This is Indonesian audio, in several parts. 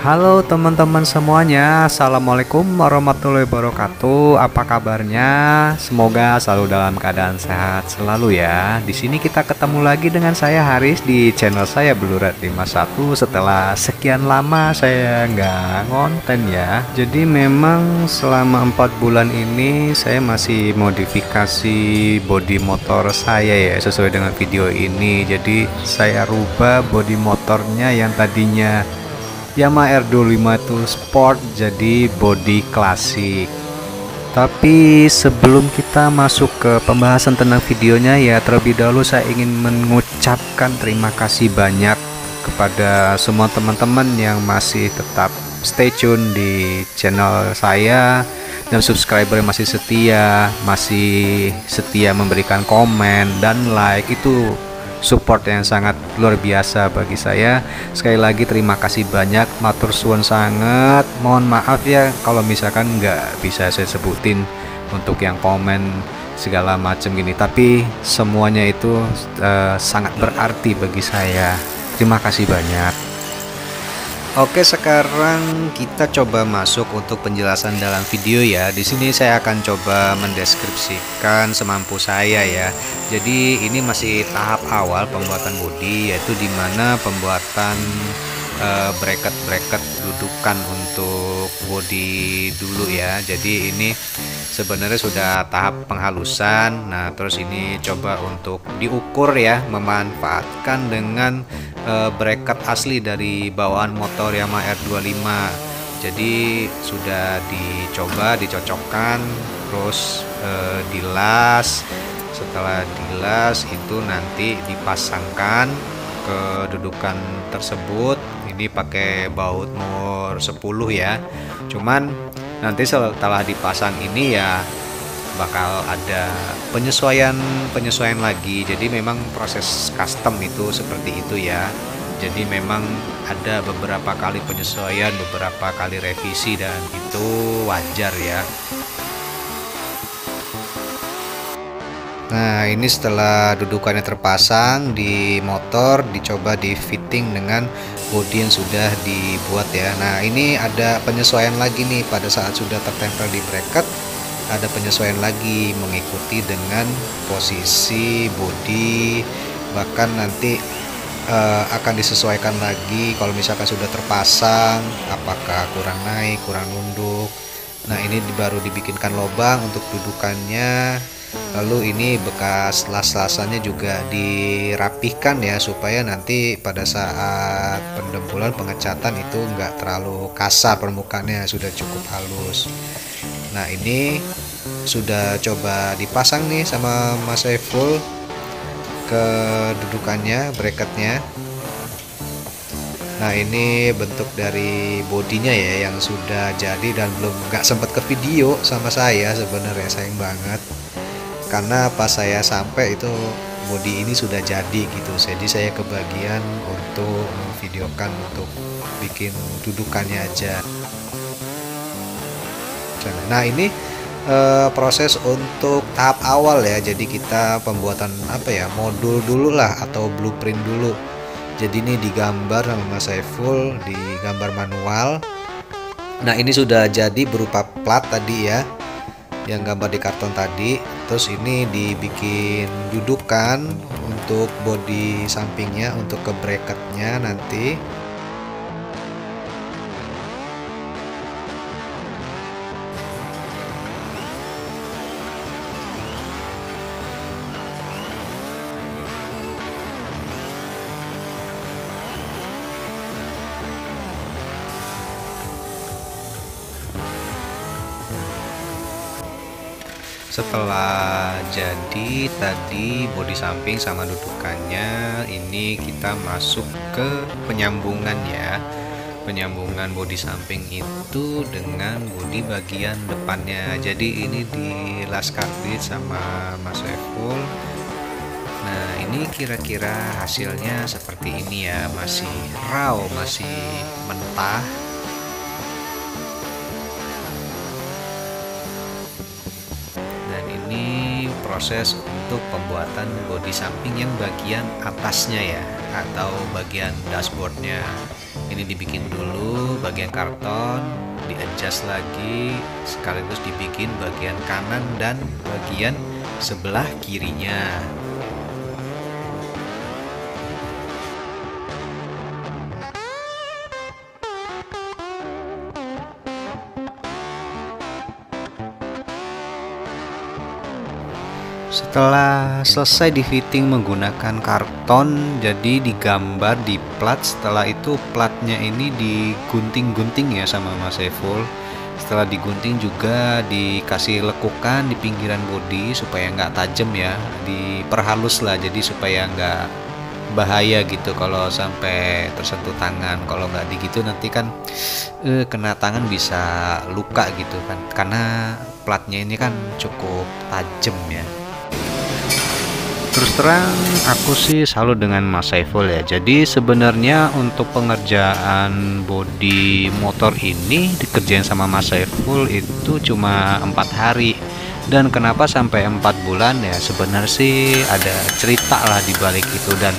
Halo teman-teman semuanya, Assalamualaikum warahmatullahi wabarakatuh. Apa kabarnya? Semoga selalu dalam keadaan sehat selalu ya. Di sini kita ketemu lagi dengan saya Haris di channel saya Blurat 51. Setelah sekian lama saya nggak ngonten ya. Jadi memang selama 4 bulan ini saya masih modifikasi bodi motor saya ya, sesuai dengan video ini. Jadi saya rubah bodi motornya yang tadinya Yamaha R25 itu sport jadi body klasik. Tapi sebelum kita masuk ke pembahasan tentang videonya ya, terlebih dahulu saya ingin mengucapkan terima kasih banyak kepada semua teman-teman yang masih tetap stay tune di channel saya, dan subscriber yang masih setia memberikan komen dan like. Itu support yang sangat luar biasa bagi saya. Sekali lagi terima kasih banyak, matur suwun sangat. Mohon maaf ya kalau misalkan nggak bisa saya sebutin untuk yang komen segala macam gini, tapi semuanya itu sangat berarti bagi saya. Terima kasih banyak. Oke, sekarang kita coba masuk untuk penjelasan dalam video ya. Di sini saya akan coba mendeskripsikan semampu saya ya. Jadi ini masih tahap awal pembuatan bodi, yaitu dimana pembuatan bracket dudukan untuk bodi dulu ya. Jadi ini sebenarnya sudah tahap penghalusan. Nah, terus ini coba untuk diukur ya, memanfaatkan dengan bracket asli dari bawaan motor Yamaha R25. Jadi sudah dicoba dicocokkan, terus dilas. Setelah dilas itu nanti dipasangkan ke dudukan tersebut. Ini pakai baut nomor 10 ya. Cuman nanti setelah dipasang ini ya bakal ada penyesuaian lagi. Jadi memang proses custom itu seperti itu ya. Jadi memang ada beberapa kali penyesuaian, beberapa kali revisi, dan itu wajar ya. Nah, ini setelah dudukannya terpasang di motor, dicoba di fitting dengan bodi yang sudah dibuat ya. Nah, ini ada penyesuaian lagi nih pada saat sudah tertempel di bracket. Ada penyesuaian lagi mengikuti dengan posisi bodi, bahkan nanti akan disesuaikan lagi kalau misalkan sudah terpasang, apakah kurang naik, kurang nunduk. Nah, ini baru dibikinkan lubang untuk dudukannya. Lalu ini bekas las-lasannya juga dirapihkan ya, supaya nanti pada saat pendempulan pengecatan itu enggak terlalu kasar, permukaannya sudah cukup halus. Nah, ini sudah coba dipasang nih sama Mas Saiful ke dudukannya, bracketnya. Nah, ini bentuk dari bodinya ya yang sudah jadi, dan belum nggak sempat ke video sama saya sebenarnya, sayang banget. Karena pas saya sampai itu bodi ini sudah jadi gitu, jadi saya kebagian untuk memvideokan untuk bikin dudukannya aja. Nah, ini proses untuk tahap awal ya. Jadi kita pembuatan modul dulu lah, atau blueprint dulu. Jadi ini digambar sama Mas Saiful, digambar manual. Nah, ini sudah jadi berupa plat tadi ya, yang gambar di karton tadi. Terus ini dibikin dudukan untuk bodi sampingnya, untuk ke bracketnya nanti. Setelah jadi tadi bodi samping sama dudukannya, ini kita masuk ke penyambungan ya. Penyambungan bodi samping itu dengan bodi bagian depannya. Jadi ini dilas karbit sama Mas Saiful. Nah, ini kira-kira hasilnya seperti ini ya, masih raw, masih mentah. Proses untuk pembuatan bodi samping yang bagian atasnya ya, atau bagian dashboardnya. Ini dibikin dulu bagian karton, di-adjust lagi, sekaligus dibikin bagian kanan dan bagian sebelah kirinya. Setelah selesai di fitting menggunakan karton, jadi digambar di plat. Setelah itu platnya ini digunting-gunting ya sama Mas Saiful. Setelah digunting juga dikasih lekukan di pinggiran bodi supaya nggak tajam ya, diperhalus lah, jadi supaya nggak bahaya gitu kalau sampai tersentuh tangan. Kalau nggak digitu nanti kan kena tangan bisa luka gitu kan, karena platnya ini kan cukup tajam ya. Terus terang aku sih salut dengan Mas Saiful ya. Jadi sebenarnya untuk pengerjaan bodi motor ini dikerjain sama Mas Saiful itu cuma 4 hari. Dan kenapa sampai 4 bulan ya, sebenarnya sih ada cerita lah di balik itu. Dan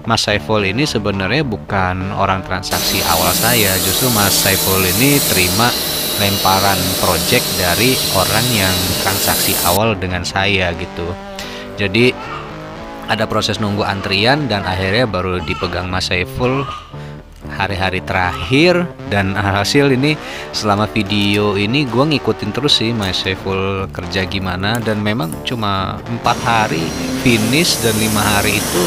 Mas Saiful ini sebenarnya bukan orang transaksi awal saya. Justru Mas Saiful ini terima lemparan project dari orang yang transaksi awal dengan saya gitu. Jadi ada proses nunggu antrian dan akhirnya baru dipegang Mas Saiful hari-hari terakhir. Dan hasil ini selama video ini gue ngikutin terus sih Mas Saiful kerja gimana, dan memang cuma 4 hari finish dan 5 hari itu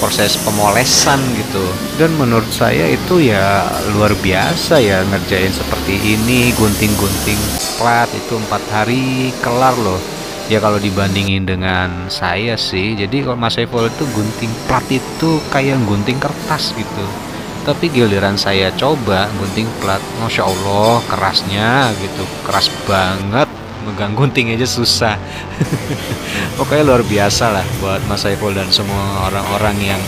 proses pemolesan gitu. Dan menurut saya itu ya luar biasa ya, ngerjain seperti ini, gunting-gunting plat itu 4 hari kelar loh. Ya kalau dibandingin dengan saya sih, jadi kalau Mas Saiful itu gunting plat itu kayak gunting kertas gitu. Tapi giliran saya coba gunting plat, Masya Allah kerasnya gitu, keras banget, megang gunting aja susah. Pokoknya luar biasa lah buat Mas Saiful dan semua orang-orang yang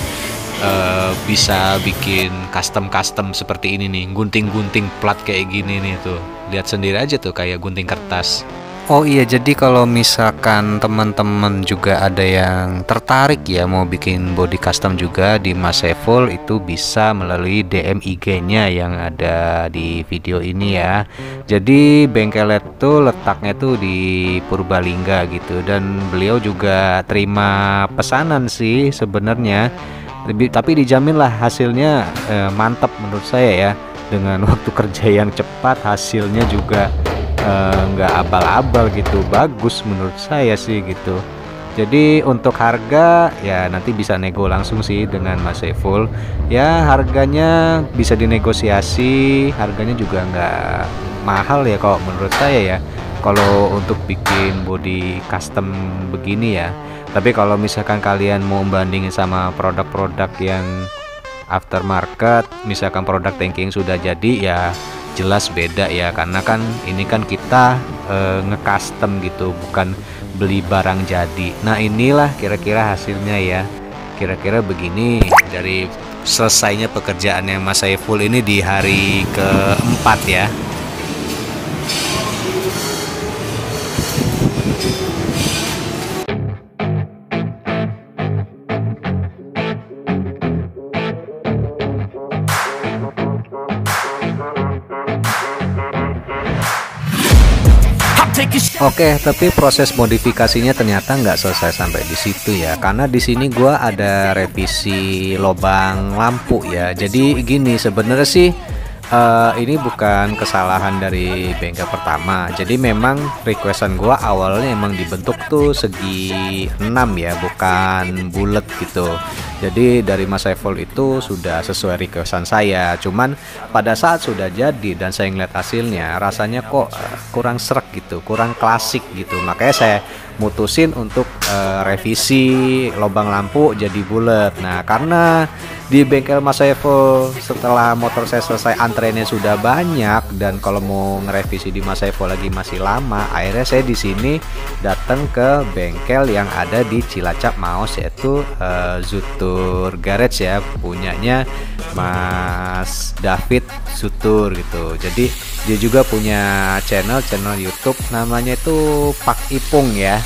bisa bikin custom seperti ini nih, gunting-gunting plat kayak gini nih tuh. Lihat sendiri aja tuh kayak gunting kertas. Oh iya, jadi kalau misalkan teman-teman juga ada yang tertarik ya mau bikin body custom juga di Mas Saiful, itu bisa melalui DM IG-nya yang ada di video ini ya. Jadi bengkelnya tuh letaknya tuh di Purbalingga gitu, dan beliau juga terima pesanan sih sebenarnya. Tapi dijamin lah hasilnya mantap menurut saya ya. Dengan waktu kerja yang cepat, hasilnya juga nggak abal-abal gitu, bagus menurut saya sih gitu. Jadi untuk harga ya nanti bisa nego langsung sih dengan Mas Saiful ya, harganya bisa dinegosiasi, harganya juga nggak mahal ya kalau menurut saya ya, kalau untuk bikin body custom begini ya. Tapi kalau misalkan kalian mau bandingin sama produk-produk yang aftermarket, misalkan produk tanking sudah jadi ya jelas beda ya, karena kan ini kan kita nge-custom gitu, bukan beli barang jadi. Nah inilah kira-kira hasilnya ya, kira-kira begini dari selesainya pekerjaannya Mas Saiful ini di hari keempat ya. Oke, tapi proses modifikasinya ternyata nggak selesai sampai di situ ya, karena di sini gua ada revisi lubang lampu ya. Jadi gini sebenarnya sih ini bukan kesalahan dari bengkel pertama. Jadi memang requestan gua awalnya emang dibentuk tuh segi 6 ya, bukan bulat gitu. Jadi dari Mas Saiful itu sudah sesuai requestan saya. Cuman pada saat sudah jadi dan saya ngeliat hasilnya, rasanya kok kurang serak gitu, kurang klasik gitu. Makanya saya mutusin untuk revisi lubang lampu jadi bulat. Nah karena di bengkel Mas Saiful setelah motor saya selesai antreannya sudah banyak, dan kalau mau ngerevisi di Mas Saiful lagi masih lama, akhirnya saya di sini datang ke bengkel yang ada di Cilacap Maos, yaitu Zutur Garage ya, punyanya Mas David Zutur gitu. Jadi dia juga punya channel YouTube namanya itu Pak Ipung ya.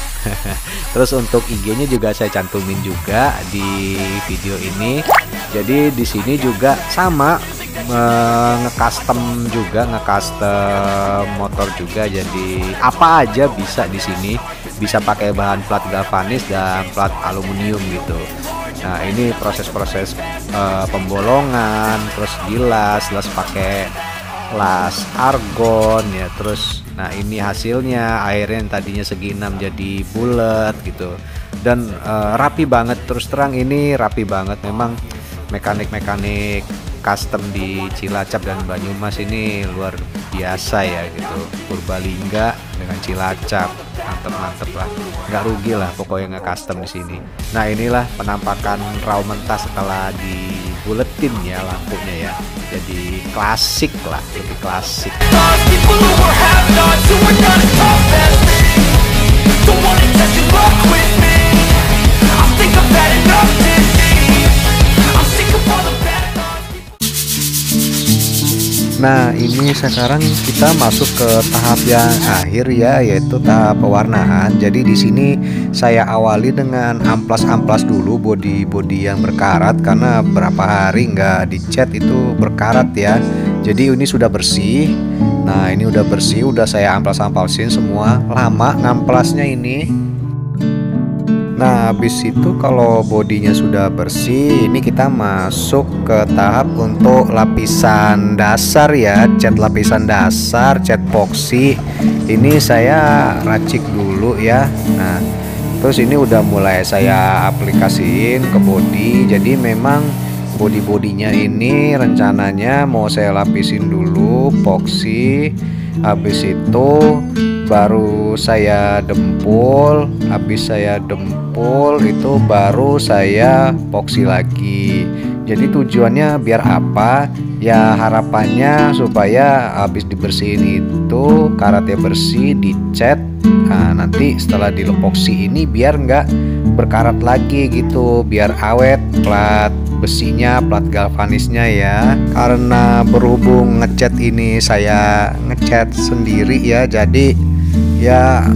Terus untuk IG-nya juga saya cantumin juga di video ini. Jadi di sini juga sama, nge-custom juga, nge-custom motor juga. Jadi apa aja bisa di sini, bisa pakai bahan plat galvanis dan plat aluminium gitu. Nah ini proses-proses pembolongan, terus las pakai las argon ya. Terus nah ini hasilnya, airnya yang tadinya segi 6 jadi bulat gitu. Dan rapi banget, terus terang ini rapi banget. Memang mekanik-mekanik custom di Cilacap dan Banyumas ini luar biasa ya gitu. Purbalingga dengan Cilacap, mantep lah, nggak rugi lah pokoknya nggak custom di sini. Nah inilah penampakan raw mentah setelah dibuletin ya lampunya ya. Jadi klasik lah, lebih klasik. Nah ini sekarang kita masuk ke tahap yang akhir ya, yaitu tahap pewarnaan. Jadi di sini saya awali dengan amplas dulu bodi yang berkarat, karena berapa hari nggak dicat itu berkarat ya. Jadi ini sudah bersih. Nah ini udah bersih, udah saya amplasin semua. Lama ngamplasnya ini. Nah habis itu kalau bodinya sudah bersih, ini kita masuk ke tahap untuk lapisan dasar ya. Cat lapisan dasar, cat epoxy. Ini saya racik dulu ya. Nah terus ini udah mulai saya aplikasiin ke bodi. Jadi memang bodinya ini rencananya mau saya lapisin dulu epoxy. Habis itu baru saya dempul. Habis saya dempul itu baru saya epoxy lagi. Jadi tujuannya biar apa ya, harapannya supaya habis dibersihin itu karatnya bersih, dicat. Nah nanti setelah dilepoksi ini biar nggak berkarat lagi gitu, biar awet plat besinya, plat galvanisnya ya. Karena berhubung ngecat ini saya ngecat sendiri ya, jadi ya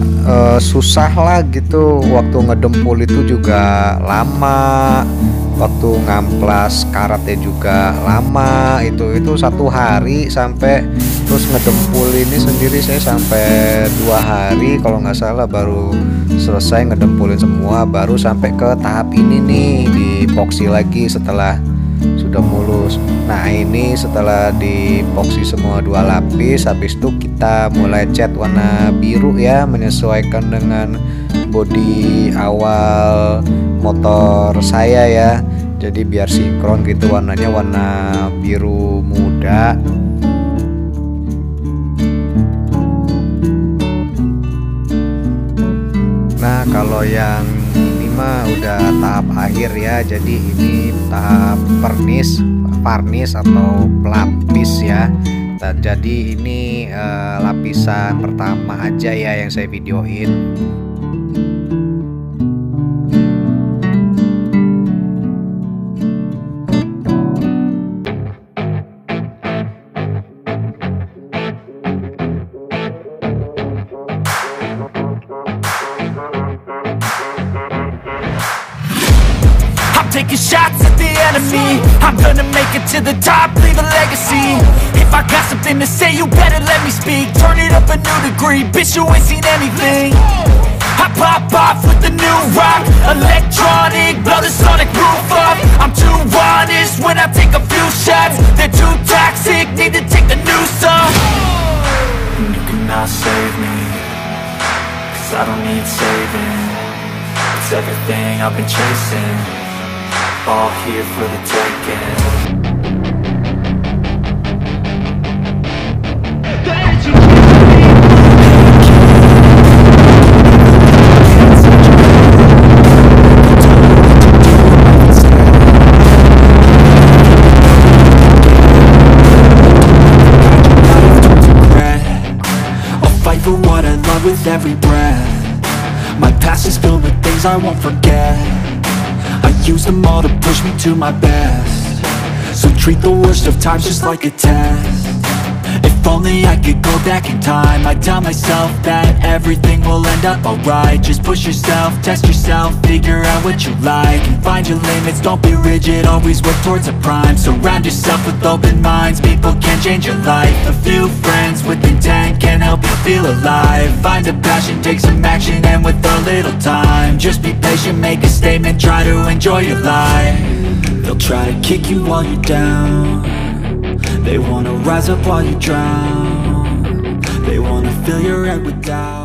susah lah gitu. Waktu ngedempul itu juga lama, waktu ngamplas karatnya juga lama. Itu 1 hari sampai. Terus ngedempul ini sendiri saya sampai 2 hari kalau nggak salah baru selesai ngedempulin semua. Baru sampai ke tahap ini nih, di epoxy lagi setelah sudah mulus. Nah ini setelah di epoxy semua 2 lapis, habis itu kita mulai cat warna biru ya, menyesuaikan dengan bodi awal motor saya ya. Jadi biar sinkron gitu, warnanya warna biru muda. Nah kalau yang ini mah udah tahap akhir ya. Jadi ini tahap varnish atau pelapis ya. Jadi ini lapisan pertama aja ya yang saya videoin. Taking shots at the enemy, I'm gonna make it to the top, leave a legacy. If I got something to say, you better let me speak. Turn it up a new degree, bitch, you ain't seen anything. I pop off with the new rock, electronic, blow the sonic roof up. I'm too honest when I take a few shots. They're too toxic, need to take the noose off. And you cannot save me, 'cause I don't need saving. It's everything I've been chasing, all here for the taking. I'll fight for what I love with every breath. My past is filled with things I won't forget. I use them all to push me to my best. So treat the worst of times just like a test. If only I could go back in time, I'd tell myself that everything will end up alright. Just push yourself, test yourself, figure out what you like, and find your limits, don't be rigid, always work towards a prime. Surround yourself with open minds, people can change your life. A few friends with intent can help you feel alive. Find a passion, take some action, and with a little time, just be patient, make a statement, try to enjoy your life. They'll try to kick you while you're down, they wanna rise up while you drown, they wanna fill your head with doubt.